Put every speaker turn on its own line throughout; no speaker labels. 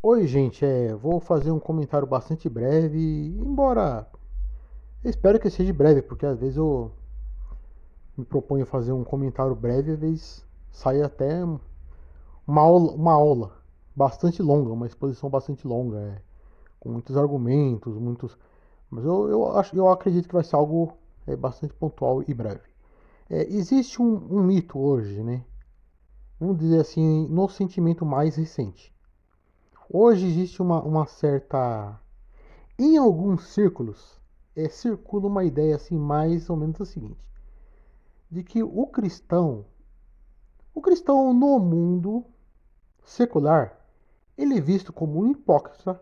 Oi, gente. Vou fazer um comentário bastante breve, embora eu espero que seja breve, porque às vezes eu me proponho fazer um comentário breve, às vezes sai até uma aula bastante longa, uma exposição bastante longa, com muitos argumentos, muitos. Mas eu acredito que vai ser algo bastante pontual e breve. Existe um mito hoje, né? Vamos dizer assim, no sentimento mais recente. Hoje existe uma certa. Em alguns círculos, circula uma ideia assim, mais ou menos a seguinte: de que o cristão no mundo secular, ele é visto como um hipócrita,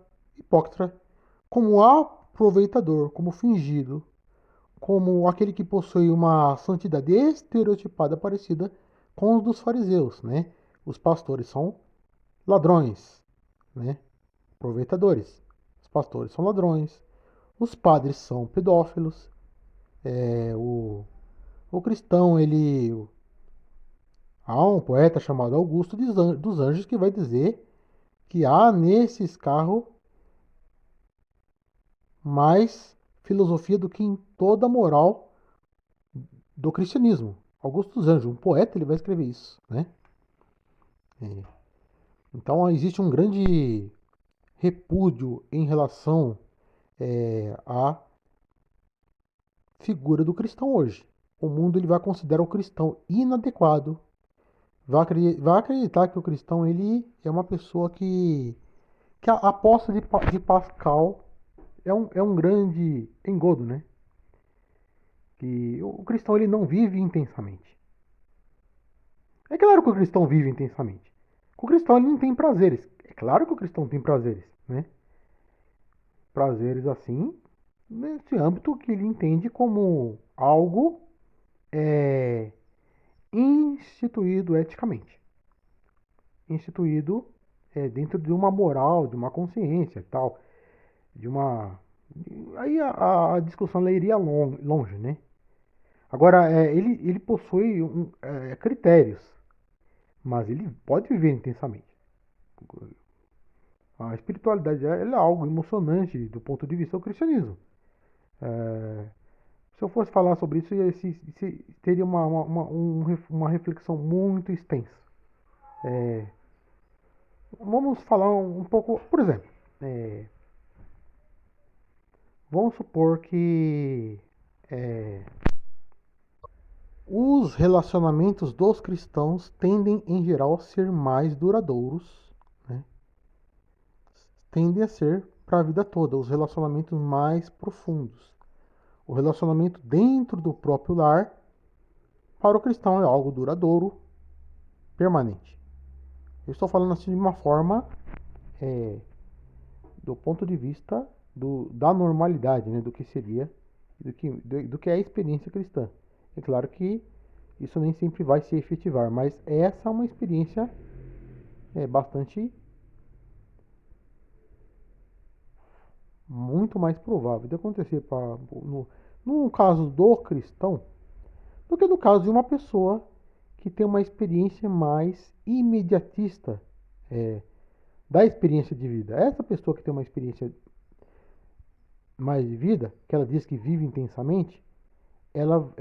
como aproveitador, como fingido, como aquele que possui uma santidade estereotipada parecida com os dos fariseus, né? Os pastores são ladrões, né? Aproveitadores. Os pastores são ladrões. Os padres são pedófilos. O cristão, ele. Há um poeta chamado Augusto dos Anjos que vai dizer que há nesses carros mais filosofia do que em toda a moral do cristianismo. Augusto dos Anjos, um poeta, ele vai escrever isso, né? Então existe um grande repúdio em relação à figura do cristão hoje. O mundo ele vai considerar o cristão inadequado, vai acreditar que o cristão ele é uma pessoa que a aposta de Pascal é um grande engodo, né? Que o cristão ele não vive intensamente. É claro que o cristão vive intensamente. O cristão ele não tem prazeres. É claro que o cristão tem prazeres, né? Prazeres assim, nesse âmbito que ele entende como algo é, instituído eticamente. Instituído dentro de uma moral, de uma consciência e tal. De uma. Aí a discussão ela iria longe, né? Agora, ele possui critérios, mas ele pode viver intensamente. A espiritualidade ela é algo emocionante do ponto de vista do cristianismo. É, se eu fosse falar sobre isso, teria uma reflexão muito extensa. É, vamos falar um pouco, por exemplo, é, vamos supor que os relacionamentos dos cristãos tendem, em geral, a ser mais duradouros, né? Tendem a ser para a vida toda, os relacionamentos mais profundos. O relacionamento dentro do próprio lar, para o cristão, é algo duradouro, permanente. Eu estou falando assim de uma forma do ponto de vista da normalidade, né? Do que seria, do que é a experiência cristã. É claro que isso nem sempre vai se efetivar, mas essa é uma experiência bastante, muito mais provável de acontecer no caso do cristão do que no caso de uma pessoa que tem uma experiência mais imediatista é, da experiência de vida. Essa pessoa que tem uma experiência mais de vida, que ela diz que vive intensamente, ela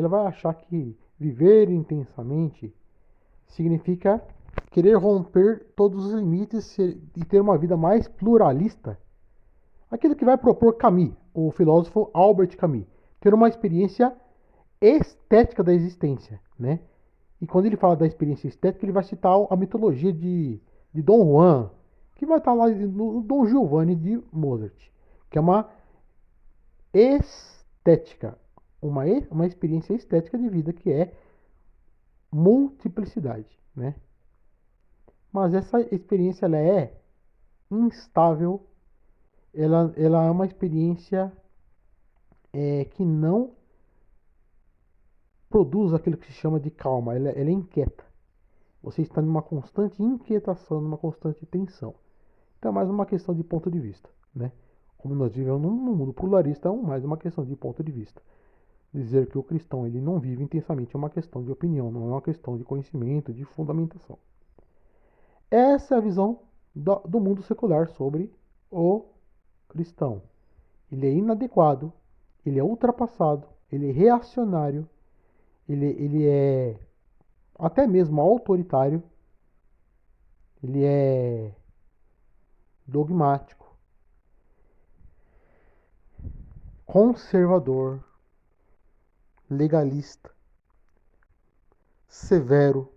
vai achar que viver intensamente significa querer romper todos os limites e ter uma vida mais pluralista. Aquilo que vai propor Camus, o filósofo Albert Camus, ter uma experiência estética da existência, né? E quando ele fala da experiência estética, ele vai citar a mitologia de Dom Juan, que vai estar lá no Dom Giovanni de Mozart, que é uma estética, uma experiência estética de vida que é multiplicidade, né? Mas essa experiência ela é instável, ela é uma experiência que não produz aquilo que se chama de calma, ela é inquieta. Você está numa constante inquietação, numa constante tensão. Então é mais uma questão de ponto de vista, né? Como nós vivemos num mundo pluralista, é mais uma questão de ponto de vista. Dizer que o cristão ele não vive intensamente é uma questão de opinião, não é uma questão de conhecimento, de fundamentação. Essa é a visão, do mundo secular sobre o cristão. Ele é inadequado, ele é ultrapassado, ele é reacionário, ele é até mesmo autoritário, ele é dogmático, conservador, legalista, severo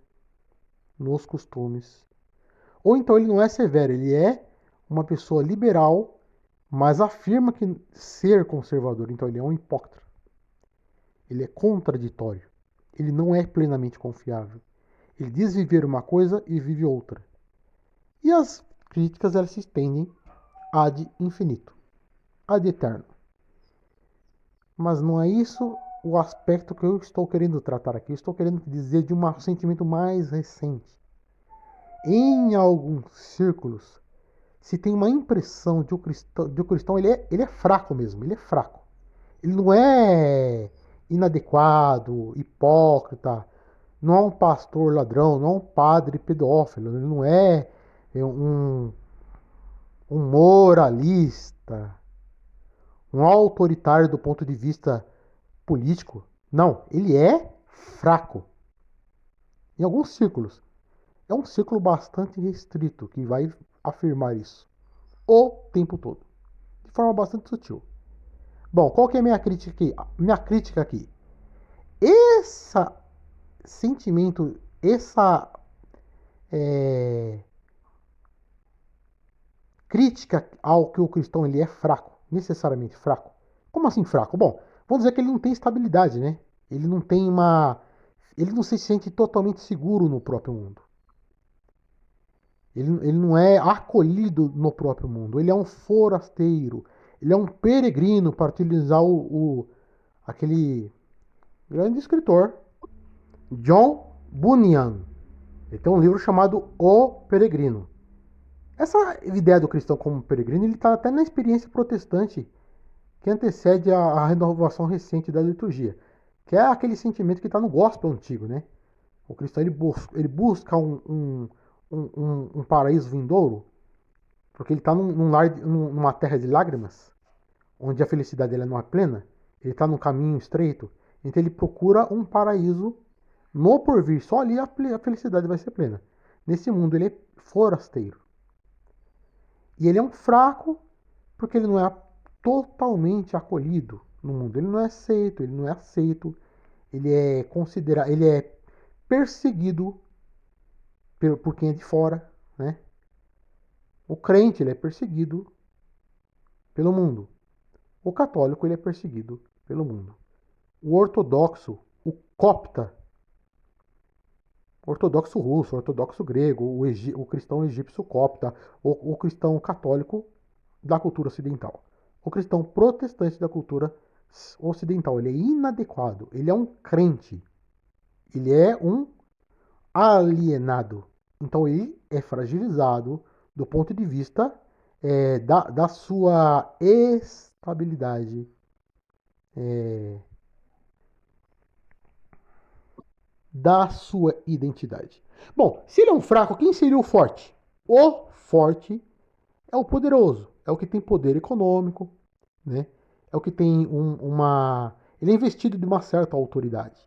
nos costumes. Ou então ele não é severo, ele é uma pessoa liberal, mas afirma que ser conservador. Então ele é um hipócrita. Ele é contraditório. Ele não é plenamente confiável. Ele diz viver uma coisa e vive outra. E as críticas elas se estendem ad infinito, ad eterno. Mas não é isso o aspecto que eu estou querendo tratar aqui. Eu estou querendo dizer de um sentimento mais recente. Em alguns círculos, se tem uma impressão de o cristão ele é fraco mesmo, ele é fraco. Ele não é inadequado, hipócrita, não é um pastor ladrão, não é um padre pedófilo, ele não é um moralista, um autoritário do ponto de vista político. Não, ele é fraco. Em alguns círculos. É um círculo bastante restrito que vai afirmar isso o tempo todo, de forma bastante sutil. Bom, qual que é a minha crítica aqui? Minha crítica aqui. Esse sentimento, essa é, crítica ao que o cristão ele é fraco, necessariamente fraco. Como assim fraco? Bom, vamos dizer que ele não tem estabilidade, né? Ele não tem uma. Ele não se sente totalmente seguro no próprio mundo. Ele não é acolhido no próprio mundo. Ele é um forasteiro. Ele é um peregrino, para utilizar aquele grande escritor, John Bunyan. Ele tem um livro chamado O Peregrino. Essa ideia do cristão como peregrino ele está até na experiência protestante que antecede a renovação recente da liturgia, que é aquele sentimento que está no gospel antigo, né? O cristão ele busca um paraíso vindouro, porque ele está numa terra de lágrimas, onde a felicidade ela não é plena, ele está num caminho estreito, então ele procura um paraíso no porvir, só ali a felicidade vai ser plena. Nesse mundo ele é forasteiro. E ele é um fraco porque ele não é totalmente acolhido no mundo. Ele não é aceito, ele não é aceito, ele é considerado, ele é perseguido por quem é de fora, né? O crente ele é perseguido pelo mundo. O católico ele é perseguido pelo mundo. O ortodoxo, o copta, o ortodoxo russo, o ortodoxo grego, o cristão egípcio copta, o cristão católico da cultura ocidental. O cristão protestante da cultura ocidental, ele é inadequado, ele é um crente, ele é um alienado. Então ele é fragilizado do ponto de vista da sua estabilidade, é, da sua identidade. Bom, se ele é um fraco, quem seria o forte? O forte é o poderoso, é o que tem poder econômico, né? É o que tem uma. Ele é investido de uma certa autoridade.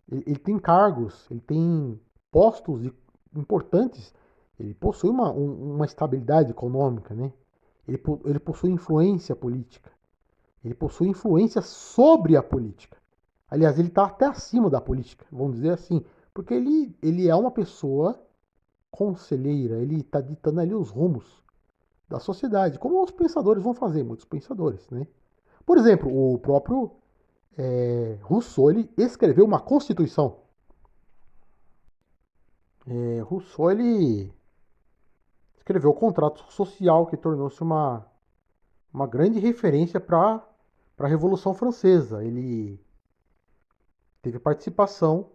Ele tem cargos, ele tem postos importantes, ele possui uma estabilidade econômica, né? Ele possui influência política, ele possui influência sobre a política. Aliás, ele está até acima da política, vamos dizer assim, porque ele é uma pessoa conselheira, ele está ditando ali os rumos da sociedade, como os pensadores vão fazer, muitos pensadores, né? Por exemplo, o próprio Rousseau ele escreveu uma constituição. Rousseau ele escreveu o contrato social que tornou-se uma grande referência para a Revolução Francesa. Ele teve participação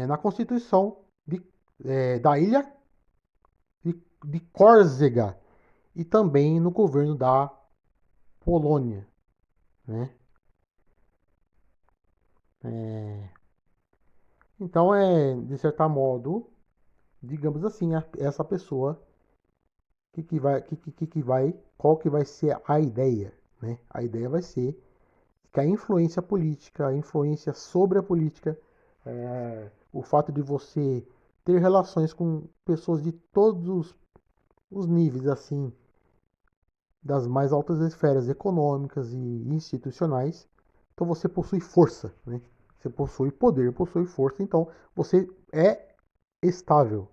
na constituição da ilha de Córcega e também no governo da Polônia, né? Então, de certo modo, digamos assim, essa pessoa qual que vai ser a ideia, né? A ideia vai ser que a influência política, a influência sobre a política, o fato de você ter relações com pessoas de todos os níveis, assim, das mais altas esferas econômicas e institucionais, então você possui força, né? Você possui poder, possui força, então você é estável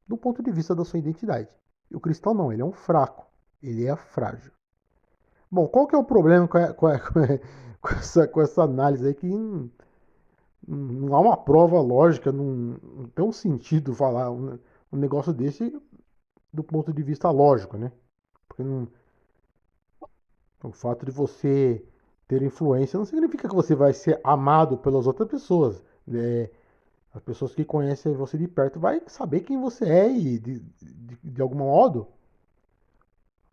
do ponto de vista da sua identidade. E o cristão não, ele é um fraco, ele é frágil. Bom, qual que é o problema com essa análise aí que não há uma prova lógica, não tem um sentido falar um negócio desse do ponto de vista lógico, né? Porque o fato de você ter influência não significa que você vai ser amado pelas outras pessoas. As pessoas que conhecem você de perto vai saber quem você é e de algum modo,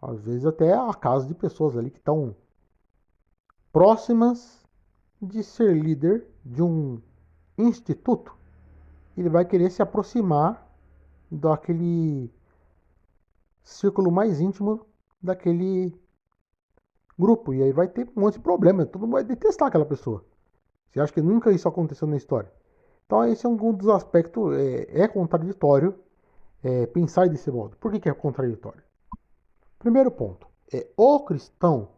às vezes até a casa de pessoas ali que estão próximas de ser líder de um instituto, ele vai querer se aproximar daquele círculo mais íntimo daquele grupo. E aí vai ter um monte de problema. Todo mundo vai detestar aquela pessoa. Você acha que nunca isso aconteceu na história? Então esse é um dos aspectos. É contraditório pensar desse modo. Por que é contraditório? Primeiro ponto. O cristão,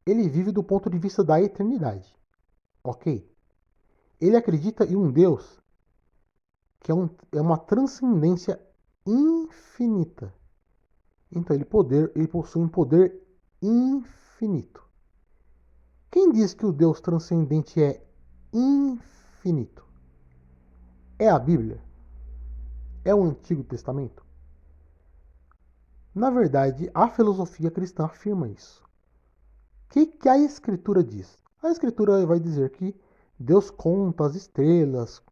ele vive do ponto de vista da eternidade. Ok? Ele acredita em um Deus que é uma transcendência infinita. Então ele possui um poder infinito. Quem diz que o Deus transcendente é infinito? É a Bíblia? É o Antigo Testamento? Na verdade, a filosofia cristã afirma isso. O que a Escritura diz? A Escritura vai dizer que Deus conta as estrelas,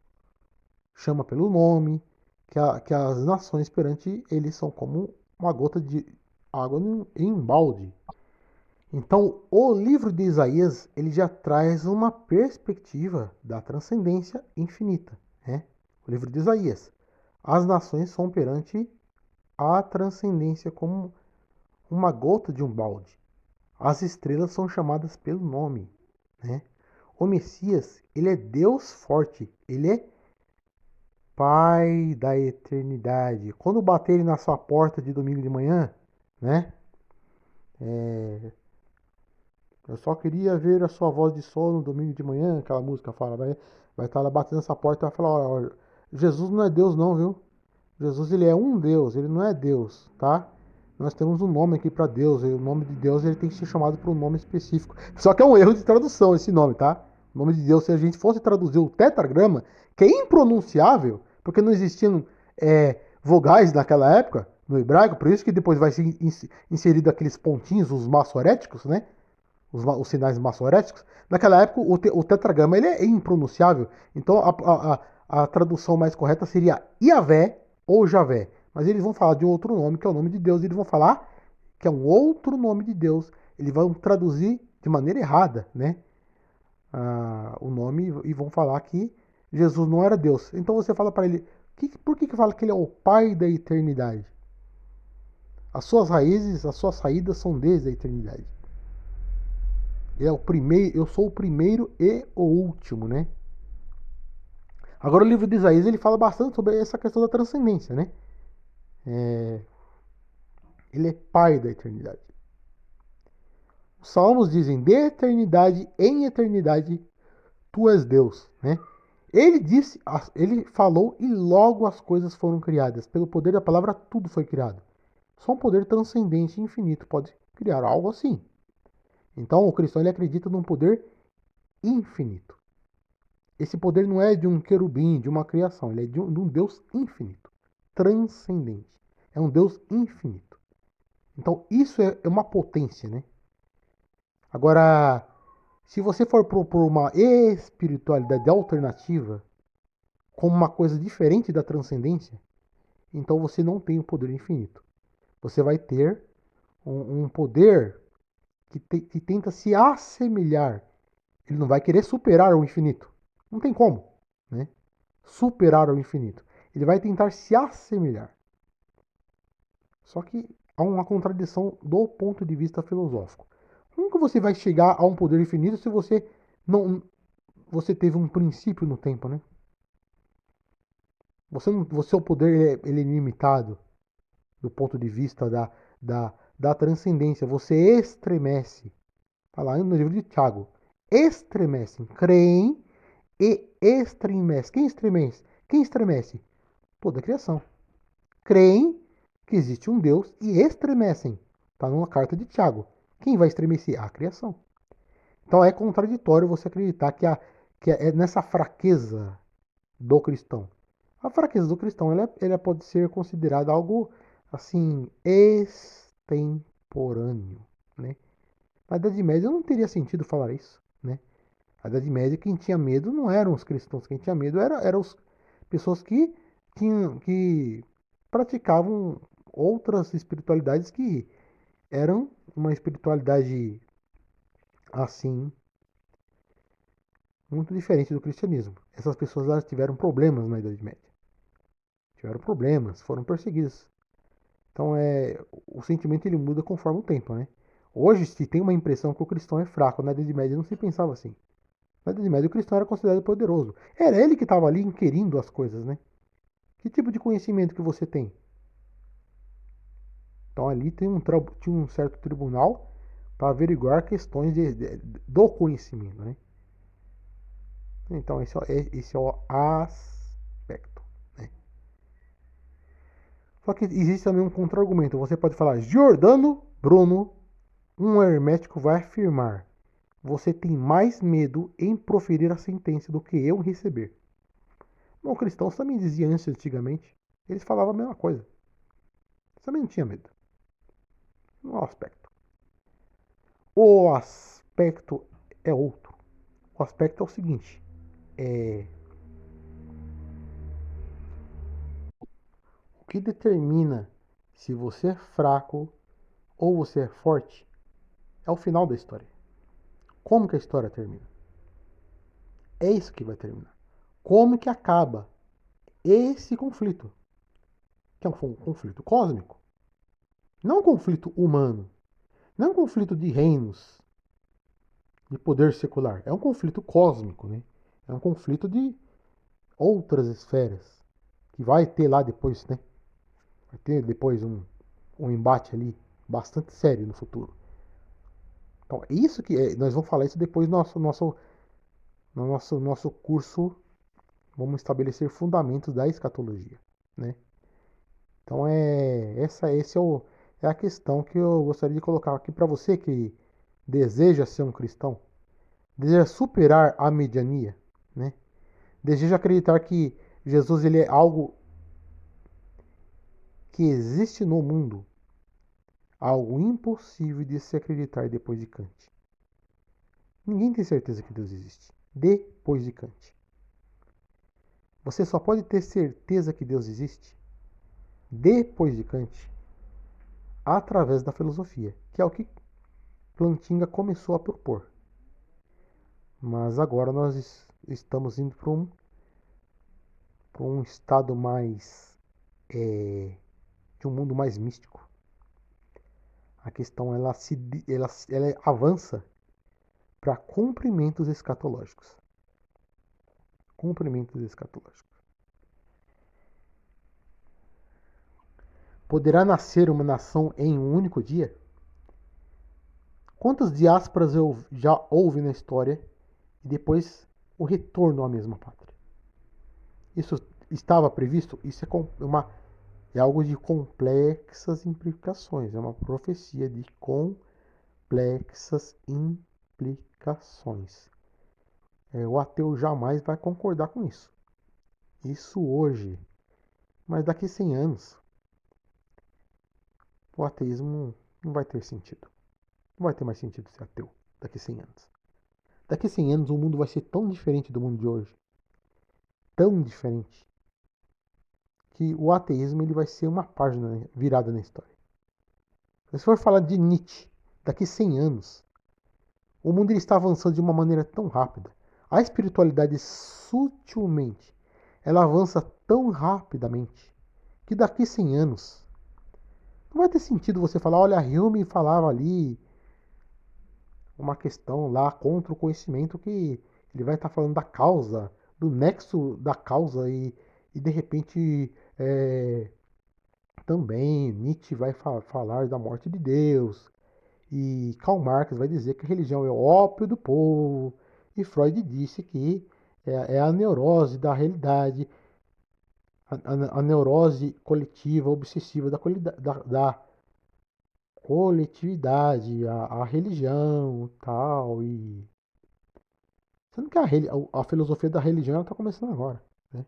chama pelo nome, que as nações perante ele são como uma gota de água em um balde. Então, o livro de Isaías ele já traz uma perspectiva da transcendência infinita. Né? O livro de Isaías. As nações são perante a transcendência como uma gota de um balde. As estrelas são chamadas pelo nome. Né? O Messias, ele é Deus forte. Ele é Pai da eternidade. Quando baterem na sua porta de domingo de manhã, né? Eu só queria ver a sua voz de sono domingo de manhã, aquela música fala, vai estar lá batendo essa porta e vai falar, ó, Jesus não é Deus não, viu? Jesus ele é um Deus, ele não é Deus, tá? Nós temos um nome aqui para Deus, e o nome de Deus ele tem que ser chamado por um nome específico. Só que é um erro de tradução esse nome, tá? O nome de Deus, se a gente fosse traduzir o tetragrama, que é impronunciável, porque não existiam vogais naquela época, no hebraico, por isso que depois vai ser inserido aqueles pontinhos, os maçoréticos, né? Os sinais maçoréticos, naquela época o tetragrama ele é impronunciável. Então a tradução mais correta seria Iavé ou Javé. Mas eles vão falar de um outro nome, que é o nome de Deus, e eles vão falar que é um outro nome de Deus. Eles vão traduzir de maneira errada, né? O nome e vão falar que Jesus não era Deus. Então você fala para ele, por que fala que ele é o Pai da eternidade? As suas raízes, as suas saídas são desde a eternidade. Eu sou o primeiro e o último, né? Agora o livro de Isaías ele fala bastante sobre essa questão da transcendência, né? Ele é pai da eternidade. Os salmos dizem: de eternidade em eternidade tu és Deus, né? Ele disse, ele falou e logo as coisas foram criadas. Pelo poder da palavra tudo foi criado. Só um poder transcendente e infinito pode criar algo assim. Então o cristão ele acredita num poder infinito. Esse poder não é de um querubim, de uma criação, ele é de um Deus infinito, transcendente. É um Deus infinito. Então isso é uma potência, né? Agora, se você for propor uma espiritualidade alternativa, como uma coisa diferente da transcendência, então você não tem o poder infinito. Você vai ter um poder que tenta se assemelhar. Ele não vai querer superar o infinito. Não tem como, né? Superar o infinito. Ele vai tentar se assemelhar. Só que há uma contradição do ponto de vista filosófico. Como que você vai chegar a um poder infinito se você não você teve um princípio no tempo, né? O seu poder ele é ilimitado do ponto de vista da transcendência. Você estremece. Está lá no livro de Tiago. Estremecem, creem e estremece. Quem estremece? Quem estremece? Toda a criação. Creem que existe um Deus e estremecem. Está numa carta de Tiago. Quem vai estremecer? A criação. Então é contraditório você acreditar que é nessa fraqueza do cristão. A fraqueza do cristão ela pode ser considerada algo assim extemporâneo, né? Na Idade Média não teria sentido falar isso, né? Na Idade Média quem tinha medo não eram os cristãos, quem tinha medo eram as pessoas que praticavam outras espiritualidades que eram uma espiritualidade assim muito diferente do cristianismo. Essas pessoas elas tiveram problemas na Idade Média. Tiveram problemas, foram perseguidas. Então o sentimento ele muda conforme o tempo, né? Hoje se tem uma impressão que o cristão é fraco, na Idade Média não se pensava assim. Na Idade Média o cristão era considerado poderoso. Era ele que estava ali inquirindo as coisas, né? Que tipo de conhecimento que você tem? Então ali tinha um certo tribunal para averiguar questões do conhecimento, né? Então esse é o aspecto, né? Só que existe também um contra-argumento. Você pode falar, Giordano Bruno, um hermético vai afirmar: você tem mais medo em proferir a sentença do que eu em receber. Bom, cristãos também diziam isso antigamente. Eles falavam a mesma coisa. Eles também não tinham medo. Não é o aspecto. O aspecto é outro. O aspecto é o seguinte: é, o que determina se você é fraco ou você é forte é o final da história. Como que a história termina? É isso que vai terminar. Como que acaba esse conflito? Que é um conflito cósmico. Não um conflito humano. Não é um conflito de reinos, de poder secular. É um conflito cósmico, né? É um conflito de outras esferas. Que vai ter lá depois, né? Vai ter depois um embate ali bastante sério no futuro. Então, isso que é, nós vamos falar isso depois no nosso curso. Vamos estabelecer fundamentos da escatologia, né? Então é a questão que eu gostaria de colocar aqui para você que deseja ser um cristão, deseja superar a mediania, né? Deseja acreditar que Jesus ele é algo que existe no mundo, algo impossível de se acreditar depois de Kant. Ninguém tem certeza que Deus existe depois de Kant. Você só pode ter certeza que Deus existe depois de Kant através da filosofia, que é o que Plantinga começou a propor. Mas agora nós estamos indo para um estado mais de um mundo mais místico. A questão ela avança para cumprimentos escatológicos. Cumprimentos escatológicos. Poderá nascer uma nação em um único dia? Quantas diásporas já houve na história e depois o retorno à mesma pátria? Isso estava previsto? Isso é algo de complexas implicações. É uma profecia de complexas implicações. O ateu jamais vai concordar com isso. Isso hoje. Mas daqui a 100 anos, o ateísmo não vai ter sentido. Não vai ter mais sentido ser ateu daqui a 100 anos. Daqui a 100 anos o mundo vai ser tão diferente do mundo de hoje. Tão diferente. Que o ateísmo ele vai ser uma página virada na história. Se for falar de Nietzsche, daqui a 100 anos, o mundo ele está avançando de uma maneira tão rápida. A espiritualidade sutilmente, ela avança tão rapidamente que daqui 100 anos não vai ter sentido você falar, olha, Hume falava ali uma questão lá contra o conhecimento que ele vai estar falando da causa, do nexo da causa e de repente também Nietzsche vai falar da morte de Deus e Karl Marx vai dizer que a religião é o ópio do povo e Freud disse que é a neurose da realidade, a neurose coletiva, obsessiva da coletividade, a religião tal e sendo que a filosofia da religião está começando agora. Né?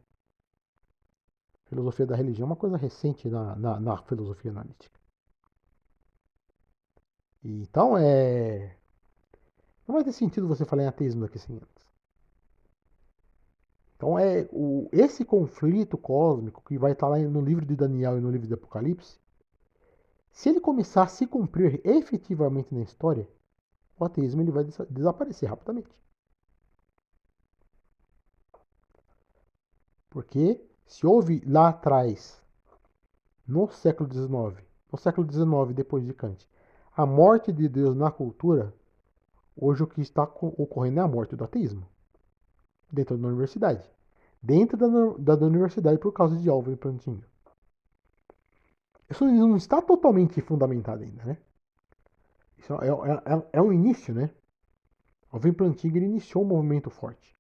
A filosofia da religião é uma coisa recente na filosofia analítica. Então, não vai ter sentido você falar em ateísmo daqui a 100 anos. Então, esse conflito cósmico que vai estar lá no livro de Daniel e no livro de Apocalipse, se ele começar a se cumprir efetivamente na história, o ateísmo ele vai desaparecer rapidamente. Porque se houve lá atrás, no século XIX, depois de Kant, a morte de Deus na cultura, hoje o que está ocorrendo é a morte do ateísmo dentro da universidade. Dentro da universidade por causa de Alvin Plantinga. Isso não está totalmente fundamentado ainda, né? Isso é um início, né? Alvin Plantinga iniciou um movimento forte.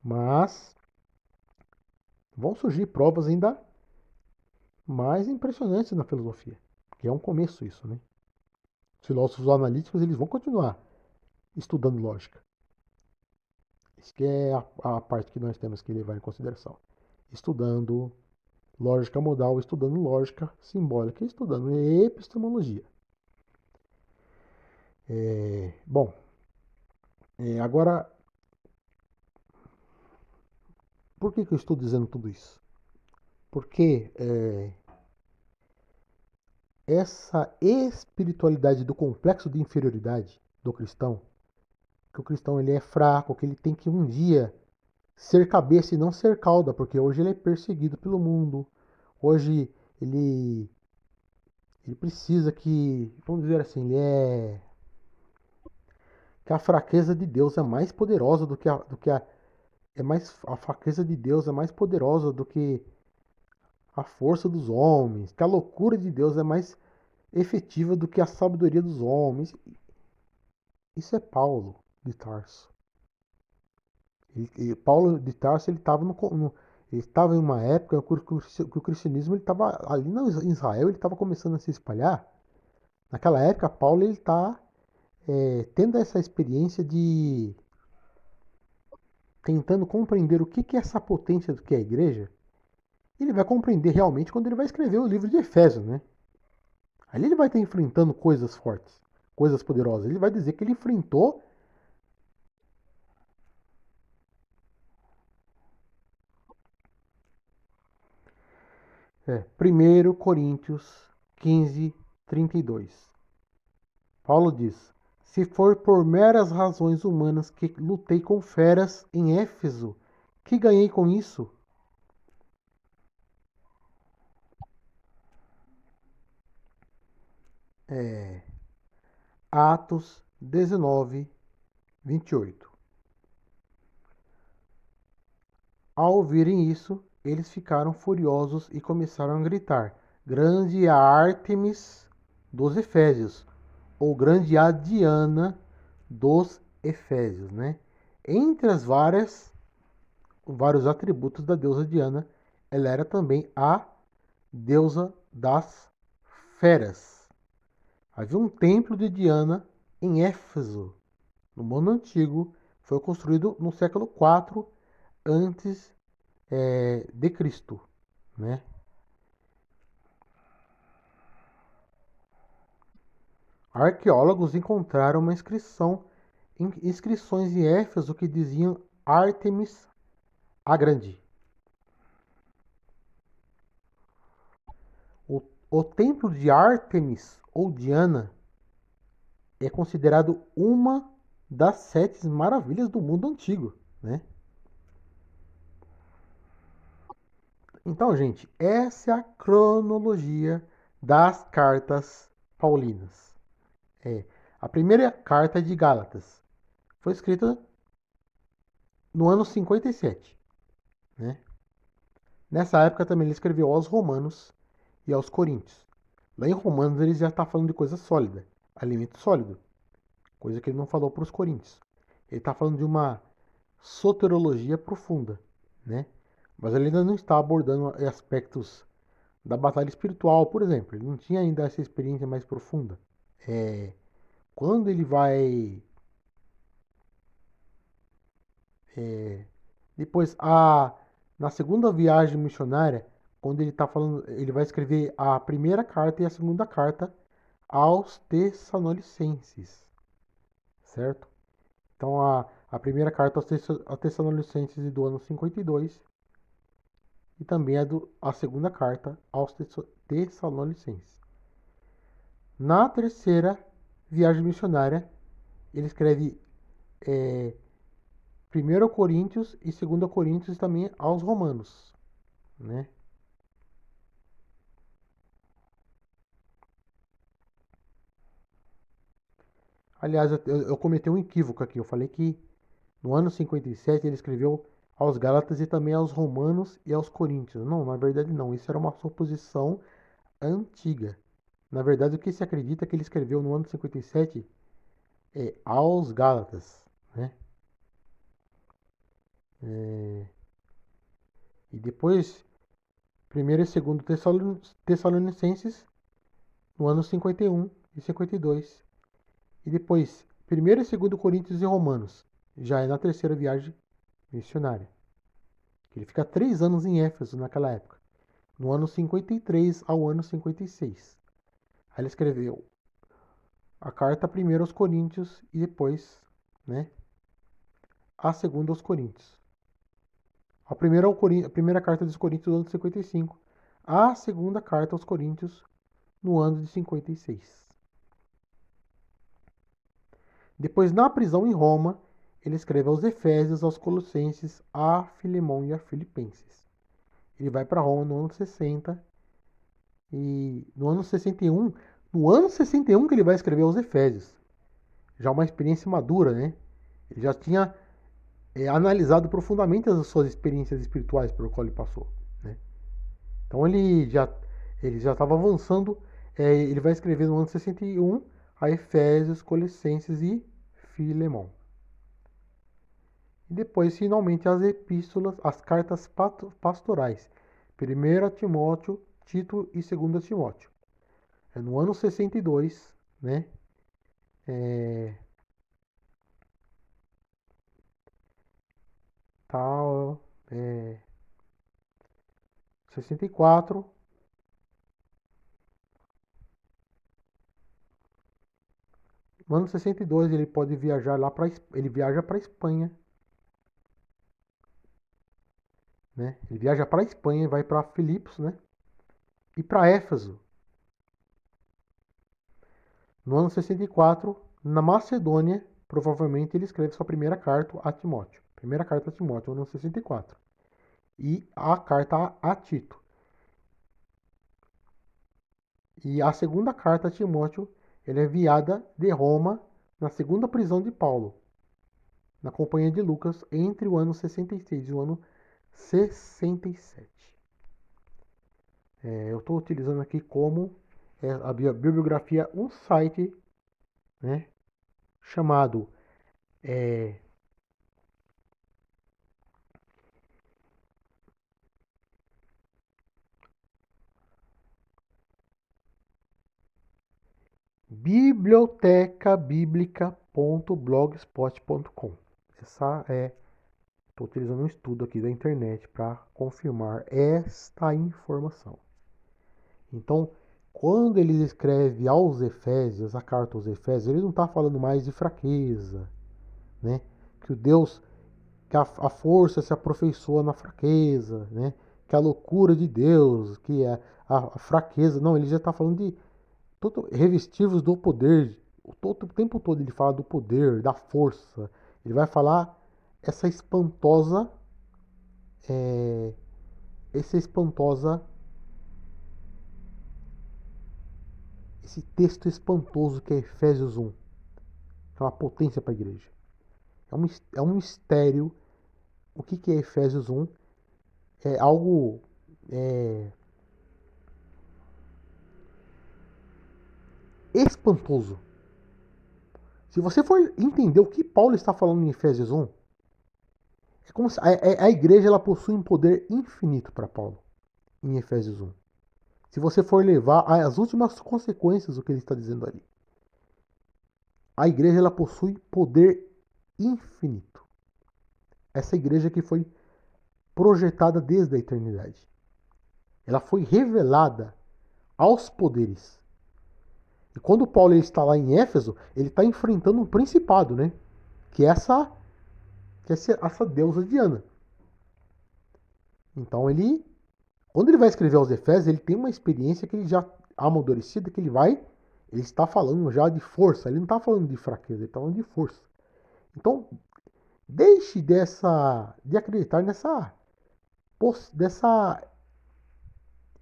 Mas vão surgir provas ainda mais impressionantes na filosofia. Que é um começo isso, né? Os filósofos analíticos eles vão continuar estudando lógica. Isso que é a parte que nós temos que levar em consideração. Estudando lógica modal, estudando lógica simbólica, estudando epistemologia. Bom, agora, por que eu estou dizendo tudo isso? Porque essa espiritualidade do complexo de inferioridade do cristão, que o cristão ele é fraco, que ele tem que um dia ser cabeça e não ser cauda, porque hoje ele é perseguido pelo mundo, hoje ele precisa que, vamos dizer assim, que a fraqueza de Deus é mais poderosa a fraqueza de Deus é mais poderosa do que a força dos homens, que a loucura de Deus é mais efetiva do que a sabedoria dos homens. Isso é Paulo de Tarso. Paulo de Tarso ele estava em uma época que o cristianismo ele estava ali em Israel, ele estava começando a se espalhar. Naquela época, Paulo ele está tendo essa experiência de tentando compreender o que é essa potência do que é a igreja. Ele vai compreender realmente quando ele vai escrever o livro de Efésios, né? Ali ele vai estar enfrentando coisas fortes, coisas poderosas. Ele vai dizer que ele enfrentou 1 Coríntios 15, 32. Paulo diz: Se for por meras razões humanas que lutei com feras em Éfeso, que ganhei com isso? Atos 19, 28. Ao ouvirem isso, eles ficaram furiosos e começaram a gritar: Grande a Ártemis dos Efésios, ou grande a Diana dos Efésios, né? Entre as vários atributos da deusa Diana, ela era também a deusa das feras. Havia um templo de Diana em Éfeso, no mundo antigo, foi construído no século IV antes de Cristo, né? Arqueólogos encontraram inscrições em Éfeso que diziam Ártemis a Grande. O templo de Ártemis ou Diana é considerado uma das 7 maravilhas do mundo antigo, né? Então, gente, essa é a cronologia das cartas paulinas. É, a primeira carta é de Gálatas. Foi escrita no ano 57, né? Nessa época também ele escreveu aos Romanos e aos Coríntios. Lá em Romanos ele já está falando de coisa sólida, alimento sólido, coisa que ele não falou para os Coríntios. Ele está falando de uma soterologia profunda, né? Mas ele ainda não está abordando aspectos da batalha espiritual, por exemplo. Ele não tinha ainda essa experiência mais profunda. É, quando ele vai depois na segunda viagem missionária, quando ele está falando, ele vai escrever a primeira carta e a segunda carta aos Tessalonicenses, certo? Então a primeira carta aos Tessalonicenses é do ano 52 e também a segunda carta aos Tessalonicenses. Na terceira viagem missionária, ele escreve é, 1 Coríntios e 2 Coríntios também aos Romanos, né? Aliás, eu cometi um equívoco aqui. Eu falei que no ano 57 ele escreveu aos Gálatas e também aos Romanos e aos Coríntios. Não, na verdade não. Isso era uma suposição antiga. Na verdade, o que se acredita é que ele escreveu no ano 57 aos Gálatas, né? É, e depois, primeiro e segundo Tessalonicenses no ano 51 e 52. E depois, primeiro e segundo Coríntios e Romanos, já é na terceira viagem missionária. Ele fica 3 anos em Éfeso naquela época, no ano 53 ao ano 56. Aí ele escreveu a carta primeiro aos Coríntios e depois, né, a segunda aos Coríntios. A primeira carta dos Coríntios no ano de 55, a segunda carta aos Coríntios no ano de 56. Depois, na prisão em Roma, ele escreve aos Efésios, aos Colossenses, a Filemão e a Filipenses. Ele vai para Roma no ano 60 e no ano 61 que ele vai escrever aos Efésios. Já uma experiência madura, né? Ele já tinha analisado profundamente as suas experiências espirituais pelo qual ele passou, né? Então ele já estava avançando. Ele vai escrever no ano 61 a Efésios, Colossenses e Filemão. E depois, finalmente, as epístolas, as cartas pastorais. 1 Timóteo, Tito e 2 Timóteo. É no ano 62, né? É, tal, é, 64. No ano 62 ele pode viajar lá para ele viaja para Espanha, né? Ele viaja para Espanha, vai para Filipos, né? E para Éfeso. No ano 64, na Macedônia, provavelmente ele escreve sua primeira carta a Timóteo. Primeira carta a Timóteo, no ano 64. E a carta a Tito. E a segunda carta a Timóteo, ele é enviada de Roma na segunda prisão de Paulo, na companhia de Lucas, entre o ano 66 e o ano 67. Eu estou utilizando aqui como a bibliografia um site, né, chamado é, bibliotecabiblica.blogspot.com. Estou utilizando um estudo aqui da internet para confirmar esta informação. Então, quando ele escreve aos Efésios, a carta aos Efésios, ele não está falando mais de fraqueza, né? Que o Deus, que a força se aperfeiçoa na fraqueza, né? Que a loucura de Deus, que a fraqueza. Não, ele já está falando de revestivos do poder. O tempo todo ele fala do poder, da força. Ele vai falar essa espantosa essa espantosa, esse texto espantoso que é Efésios 1, que é uma potência para a igreja. É um mistério. O que é Efésios 1? É algo é, espantoso. Se você for entender o que Paulo está falando em Efésios 1, é como se a igreja ela possui um poder infinito para Paulo em Efésios 1. Se você for levar as últimas consequências do que ele está dizendo ali, a igreja ela possui poder infinito. Essa igreja que foi projetada desde a eternidade. Ela foi revelada aos poderes. E quando Paulo ele está lá em Éfeso, ele está enfrentando um principado, né? Que é essa deusa Diana. Então quando ele vai escrever aos Efésios, ele tem uma experiência que ele já amadurecida, que ele está falando já de força, ele não está falando de fraqueza, ele está falando de força. Então, deixe de acreditar dessa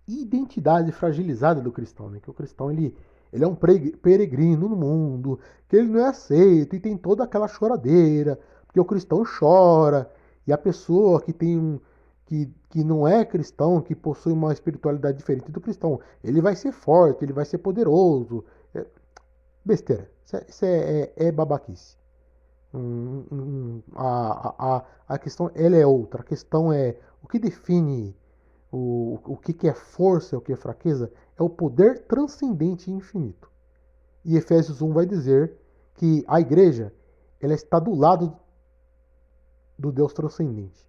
identidade fragilizada do cristão, né? Que o cristão ele é um peregrino no mundo, que ele não é aceito e tem toda aquela choradeira, porque o cristão chora e a pessoa que não é cristão, que possui uma espiritualidade diferente do cristão, ele vai ser forte, ele vai ser poderoso. Besteira. Isso é babaquice. A questão ela é outra. A questão é o que define o que é força e o que é fraqueza é o poder transcendente e infinito. E Efésios 1 vai dizer que a igreja ela está do lado do Deus transcendente,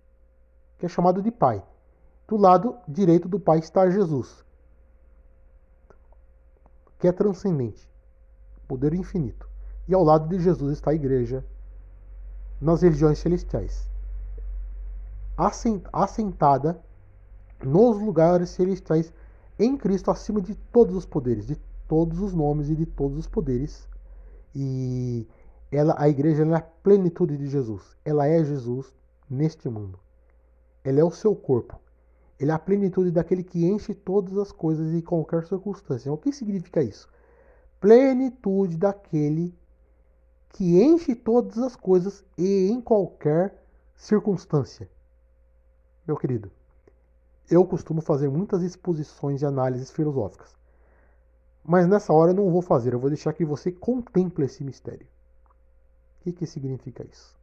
que é chamado de Pai. Do lado direito do Pai está Jesus, que é transcendente, poder infinito. E ao lado de Jesus está a igreja nas regiões celestiais, assentada nos lugares celestiais em Cristo acima de todos os poderes, de todos os nomes e de todos os poderes. E a igreja é a plenitude de Jesus. Ela é Jesus neste mundo. Ela é o seu corpo. Ele é a plenitude daquele que enche todas as coisas em qualquer circunstância. O que significa isso? Plenitude daquele que enche todas as coisas e em qualquer circunstância. Meu querido, eu costumo fazer muitas exposições e análises filosóficas. Mas nessa hora eu não vou fazer, eu vou deixar que você contemple esse mistério. O que significa isso?